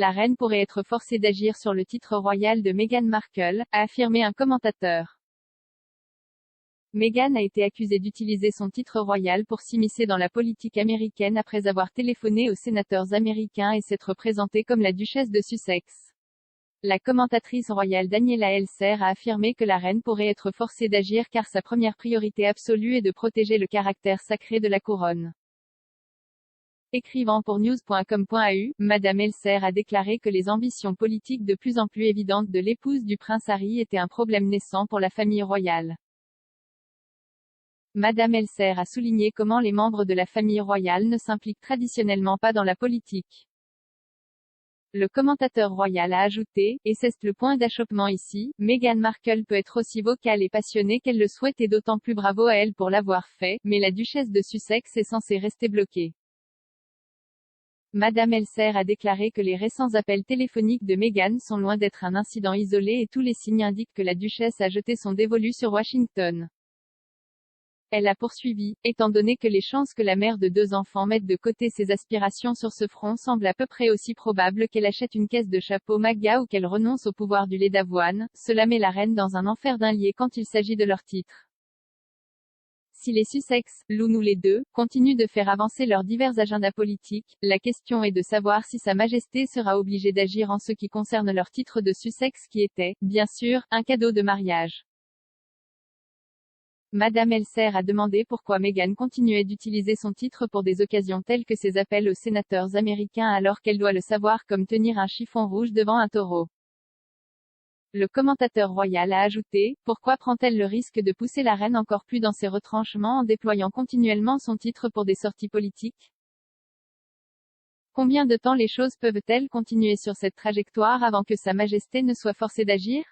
la reine pourrait être forcée d'agir sur le titre royal de Meghan Markle, a affirmé un commentateur. Meghan a été accusée d'utiliser son titre royal pour s'immiscer dans la politique américaine après avoir téléphoné aux sénateurs américains et s'être présentée comme la duchesse de Sussex. La commentatrice royale Daniela Elser a affirmé que la reine pourrait être forcée d'agir car sa première priorité absolue est de protéger le caractère sacré de la couronne. Écrivant pour news.com.au, Madame Elser a déclaré que les ambitions politiques de plus en plus évidentes de l'épouse du prince Harry étaient un problème naissant pour la famille royale. Madame Elser a souligné comment les membres de la famille royale ne s'impliquent traditionnellement pas dans la politique. Le commentateur royal a ajouté, et c'est le point d'achoppement ici, Meghan Markle peut être aussi vocale et passionnée qu'elle le souhaite et d'autant plus bravo à elle pour l'avoir fait, mais la duchesse de Sussex est censée rester bloquée. Madame Elser a déclaré que les récents appels téléphoniques de Meghan sont loin d'être un incident isolé et tous les signes indiquent que la duchesse a jeté son dévolu sur Washington. Elle a poursuivi, étant donné que les chances que la mère de 2 enfants mette de côté ses aspirations sur ce front semblent à peu près aussi probables qu'elle achète une caisse de chapeau MAGA ou qu'elle renonce au pouvoir du lait d'avoine, cela met la reine dans un enfer d'un lié quand il s'agit de leur titre. Si les Sussex, l'une ou les deux, continuent de faire avancer leurs divers agendas politiques, la question est de savoir si Sa Majesté sera obligée d'agir en ce qui concerne leur titre de Sussex qui était, bien sûr, un cadeau de mariage. Madame Elser a demandé pourquoi Meghan continuait d'utiliser son titre pour des occasions telles que ses appels aux sénateurs américains alors qu'elle doit le savoir comme tenir un chiffon rouge devant un taureau. Le commentateur royal a ajouté, pourquoi prend-elle le risque de pousser la reine encore plus dans ses retranchements en déployant continuellement son titre pour des sorties politiques? Combien de temps les choses peuvent-elles continuer sur cette trajectoire avant que Sa Majesté ne soit forcée d'agir?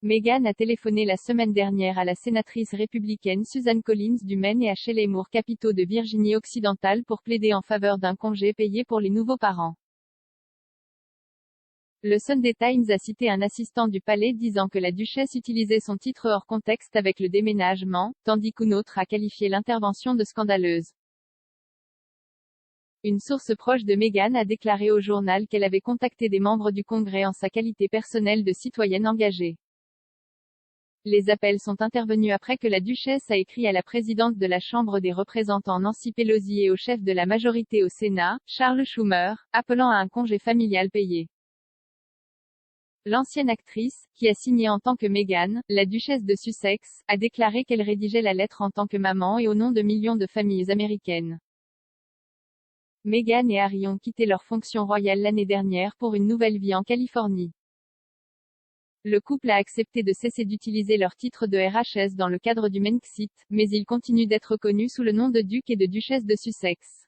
Meghan a téléphoné la semaine dernière à la sénatrice républicaine Susan Collins du Maine et à Shelley Moore Capito de Virginie-Occidentale pour plaider en faveur d'un congé payé pour les nouveaux parents. Le Sunday Times a cité un assistant du palais disant que la duchesse utilisait son titre hors contexte avec le déménagement, tandis qu'une autre a qualifié l'intervention de scandaleuse. Une source proche de Meghan a déclaré au journal qu'elle avait contacté des membres du Congrès en sa qualité personnelle de citoyenne engagée. Les appels sont intervenus après que la duchesse a écrit à la présidente de la Chambre des représentants Nancy Pelosi et au chef de la majorité au Sénat, Charles Schumer, appelant à un congé familial payé. L'ancienne actrice, qui a signé en tant que Meghan, la duchesse de Sussex, a déclaré qu'elle rédigeait la lettre en tant que maman et au nom de millions de familles américaines. Meghan et Harry ont quitté leur fonction royale l'année dernière pour une nouvelle vie en Californie. Le couple a accepté de cesser d'utiliser leur titre de RHS dans le cadre du Brexit, mais ils continuent d'être connus sous le nom de duc et de duchesse de Sussex.